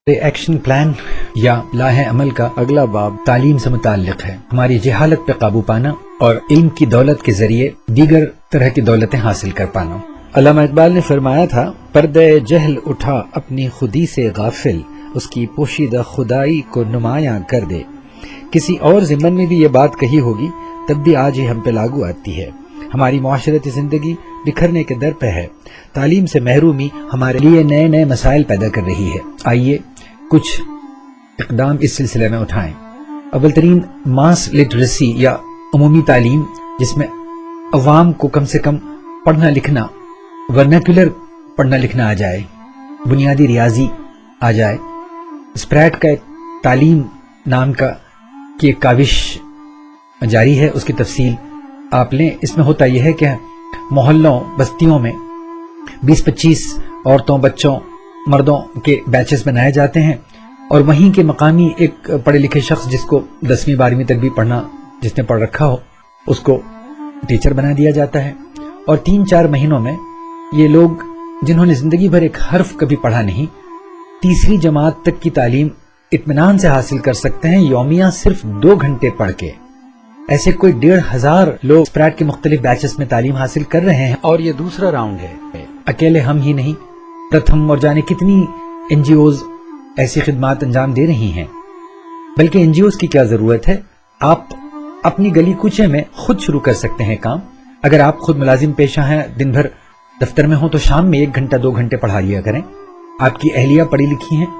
Action plan یا لاہ عمل کا اگلا باب تعلیم سے متعلق ہے۔ ہماری جہالت پہ قابو پانا اور علم کی دولت کے ذریعے دیگر طرح کی دولتیں حاصل کر پانا۔ علامہ اقبال نے فرمایا تھا، پردہ جہل اٹھا اپنی خودی سے غافل، اس کی پوشیدہ خدائی کو نمایاں کر دے۔ کسی اور ضمن میں بھی یہ بات کہی ہوگی، تب بھی آج ہی ہم پہ لاگو آتی ہے۔ ہماری معاشرتی زندگی بکھرنے کے در پہ ہے۔ تعلیم سے محرومی ہمارے لیے نئے نئے مسائل پیدا کر رہی ہے۔ آئیے کچھ اقدام اس سلسلے میں اٹھائیں۔ اول ترین ماس لٹریسی یا عمومی تعلیم، جس میں عوام کو کم سے کم پڑھنا لکھنا، ورنیکولر پڑھنا لکھنا آ جائے، بنیادی ریاضی آ جائے۔ اسپریٹ کا ایک تعلیم نام کا کی ایک کاوش جاری ہے، اس کی تفصیل آپ لیں۔ اس میں ہوتا یہ ہے کہ محلوں بستیوں میں 20-25 عورتوں، بچوں، مردوں کے بیچز بنائے جاتے ہیں، اور وہیں کے مقامی ایک پڑھے لکھے شخص جس کو 10ویں 12ویں تک بھی پڑھنا، جس نے پڑھ رکھا ہو، اس کو ٹیچر بنا دیا جاتا ہے۔ اور 3-4 مہینوں میں یہ لوگ جنہوں نے زندگی بھر ایک حرف کبھی پڑھا نہیں، تیسری جماعت تک کی تعلیم اطمینان سے حاصل کر سکتے ہیں، یومیہ صرف 2 گھنٹے پڑھ کے۔ ایسے کوئی 1,500 لوگ اسپریٹ کے مختلف بیچز میں تعلیم حاصل کر رہے ہیں، اور یہ دوسرا راؤنڈ ہے۔ اکیلے ہم ہی نہیں، پرتھم اور جانے کتنی NGOs ایسی خدمات انجام دے رہی ہیں۔ بلکہ NGOs کی کیا ضرورت ہے، آپ اپنی گلی کوچے میں خود شروع کر سکتے ہیں کام۔ اگر آپ خود ملازم پیشہ ہیں، دن بھر دفتر میں ہوں، تو شام میں 1 گھنٹہ 2 گھنٹے پڑھا لیا کریں۔ آپ کی اہلیہ پڑھی لکھی ہیں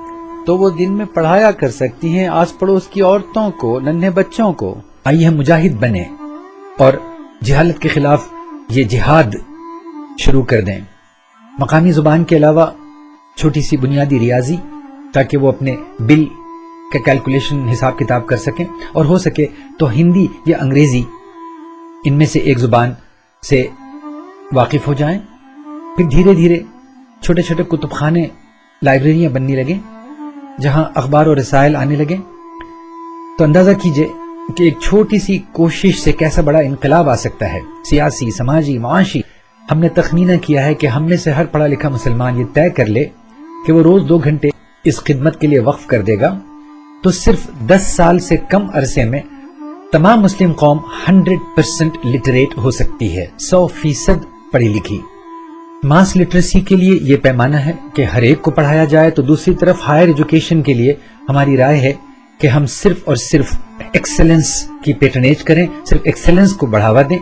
تو وہ دن میں پڑھایا کر سکتی ہیں آس پڑوس کی عورتوں کو، ننھے بچوں کو۔ آئیے ہم مجاہد بنیں اور جہالت کے خلاف یہ جہاد شروع کر دیں۔ مقامی زبان کے علاوہ چھوٹی سی بنیادی ریاضی، تاکہ وہ اپنے بل کا کیلکولیشن حساب کتاب کر سکیں، اور ہو سکے تو ہندی یا انگریزی ان میں سے ایک زبان سے واقف ہو جائیں۔ پھر دھیرے دھیرے چھوٹے چھوٹے کتب خانے، لائبریریاں بننے لگیں، جہاں اخبار اور رسائل آنے لگیں۔ تو اندازہ کیجئے کہ ایک چھوٹی سی کوشش سے کیسا بڑا انقلاب آ سکتا ہے، سیاسی، سماجی، معاشی۔ ہم نے تخمینہ کیا ہے کہ ہم میں سے ہر پڑھا لکھا مسلمان یہ طے کر لے کہ وہ روز 2 گھنٹے اس خدمت کے لیے وقف کر دے گا، تو صرف 10 سال سے کم عرصے میں تمام مسلم قوم 100% لٹریٹ ہو سکتی ہے، 100% پڑھی لکھی۔ ماس لٹریسی کے لیے یہ پیمانہ ہے کہ ہر ایک کو پڑھایا جائے، تو دوسری طرف ہائر ایجوکیشن کے لیے ہماری رائے ہے کہ ہم صرف اور صرف ایکسلنس کی پیٹرنیج کریں، صرف ایکسلنس کو بڑھاوا دیں،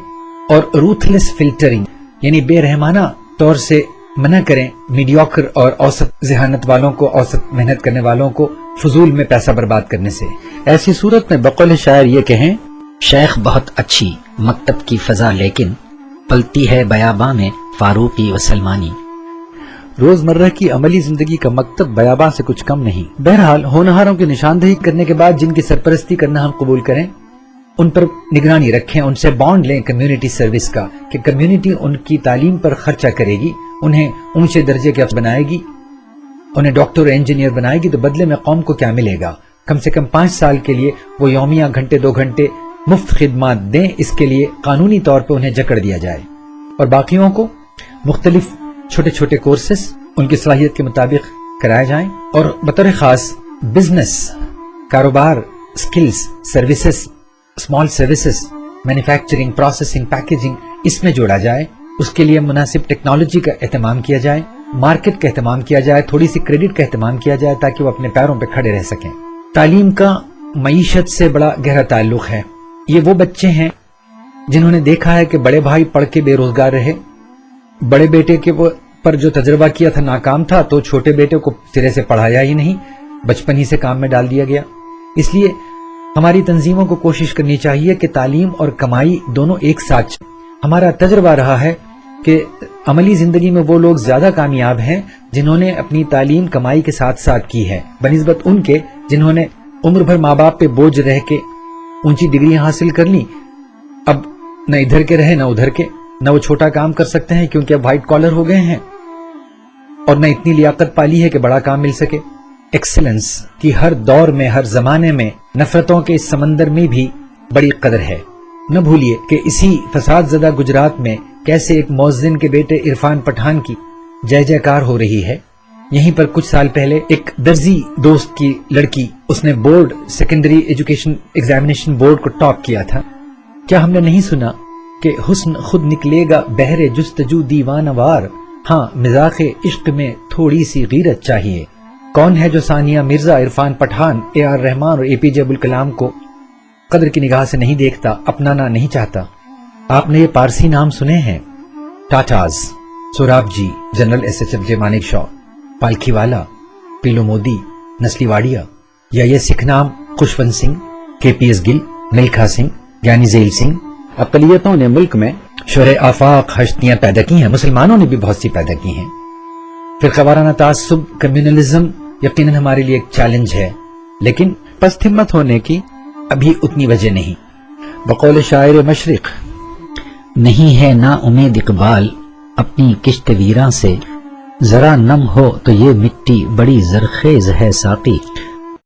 اور روتھلیس فلٹرنگ یعنی بے رحمانہ طور سے منع کریں میڈیوکر اور اوسط ذہانت والوں کو، اوسط محنت کرنے والوں کو فضول میں پیسہ برباد کرنے سے۔ ایسی صورت میں بقول شاعر یہ کہیں، شیخ بہت اچھی مکتب کی فضا، لیکن پلتی ہے بیاباں میں فاروقی و سلمانی۔ روزمرہ کی عملی زندگی کا مکتب بیاباں سے کچھ کم نہیں۔ بہرحال ہونہاروں کی نشاندہی کرنے کے بعد جن کی سرپرستی کرنا ہم قبول کریں، ان پر نگرانی رکھیں، ان سے بانڈ لیں کمیونٹی سروس کا، کہ کمیونٹی ان کی تعلیم پر خرچہ کرے گی، انہیں اونچے درجے کے افسر بنائے گی، انہیں ڈاکٹر اور انجینئر بنائے گی۔ تو بدلے میں قوم کو کیا ملے گا؟ کم سے کم 5 سال کے لیے وہ یومیہ 2 گھنٹے مفت خدمات دیں، اس کے لیے قانونی طور پہ انہیں جکڑ دیا جائے، اور باقیوں کو مختلف چھوٹے چھوٹے کورسز ان کی صلاحیت کے مطابق کرائے جائیں، اور بطور خاص بزنس، کاروبار، skills, services, small services, manufacturing, processing, packaging, اس میں جوڑا جائے۔ اس کے لیے مناسب ٹیکنالوجی کا اہتمام کیا جائے، مارکیٹ کا اہتمام کیا جائے، تھوڑی سی کریڈٹ کا اہتمام کیا جائے، تاکہ وہ اپنے پیروں پہ کھڑے رہ سکیں۔ تعلیم کا معیشت سے بڑا گہرا تعلق ہے۔ یہ وہ بچے ہیں جنہوں نے دیکھا ہے کہ بڑے بھائی پڑھ کے بے روزگار رہے، بڑے بیٹے کے پر جو تجربہ کیا تھا ناکام تھا، تو چھوٹے بیٹے کو سرے سے پڑھایا ہی نہیں، بچپن ہی سے کام میں ڈال دیا گیا۔ اس لیے ہماری تنظیموں کو کوشش کرنی چاہیے کہ تعلیم اور کمائی دونوں ایک ساتھ چلیں۔ ہمارا تجربہ رہا ہے کہ عملی زندگی میں وہ لوگ زیادہ کامیاب ہیں جنہوں نے اپنی تعلیم کمائی کے ساتھ ساتھ کی ہے، بنسبت ان کے جنہوں نے عمر بھر ماں باپ پہ بوجھ رہ کے اونچی ڈگریاں حاصل کر لی، اب نہ ادھر کے رہے نہ ادھر کے، نہ وہ چھوٹا کام کر سکتے ہیں کیونکہ اب وائٹ کالر ہو گئے ہیں، اور نہ اتنی لیاقت پالی ہے کہ بڑا کام مل سکے۔ ایکسلنس کی ہر دور میں، ہر زمانے میں نفرتوں کے اس سمندر میں بھی بڑی قدر ہے۔ نہ بھولیے کہ اسی فساد زدہ گجرات میں کیسے ایک مؤذن کے بیٹے عرفان پٹھان کی جے جے کار ہو رہی ہے۔ یہیں پر کچھ سال پہلے ایک درزی دوست کی لڑکی، اس نے board secondary education examination board کو ٹاپ کیا تھا. کیا ہم نے نہیں سنا کہ حسن خود نکلے گا بہر جستجو دیوانہ وار، ہاں مذاق عشق میں تھوڑی سی غیرت چاہیے. کون ہے جو ثانیہ مرزا، عرفان پٹھان، اے آر رحمان اور اے پی جے عبدالکلام کو قدر کی نگاہ سے نہیں دیکھتا، اپنانا نہیں چاہتا؟ آپ نے یہ پارسی نام سنے ہیں؟ ٹاٹاز، سوراب جی، جنرل ایس ایچ ایف جے مانک شاہ، پالکھی والا، پیلو مودی، نسلی واڑیا، یا یہ سکھ نام خوشونت سنگھ، کے پی ایس گل، ملکھا سنگھ، گیانی ذیل سنگھ. اقلیتوں نے ملک میں شرح آفاق ہستیاں پیدا کی ہیں، مسلمانوں نے بھی بہت سی پیدا کی ہیں. فرقہ وارانہ تعصب، کمیونلزم یقیناً ہمارے لیے ایک چیلنج ہے، لیکن پست ہمت ہونے کی ابھی اتنی وجہ نہیں. بقول شاعر مشرق، نہیں ہے نا امید اقبال اپنی کشت ویراں سے، ذرا نم ہو تو یہ مٹی بڑی زرخیز ہے ساقی.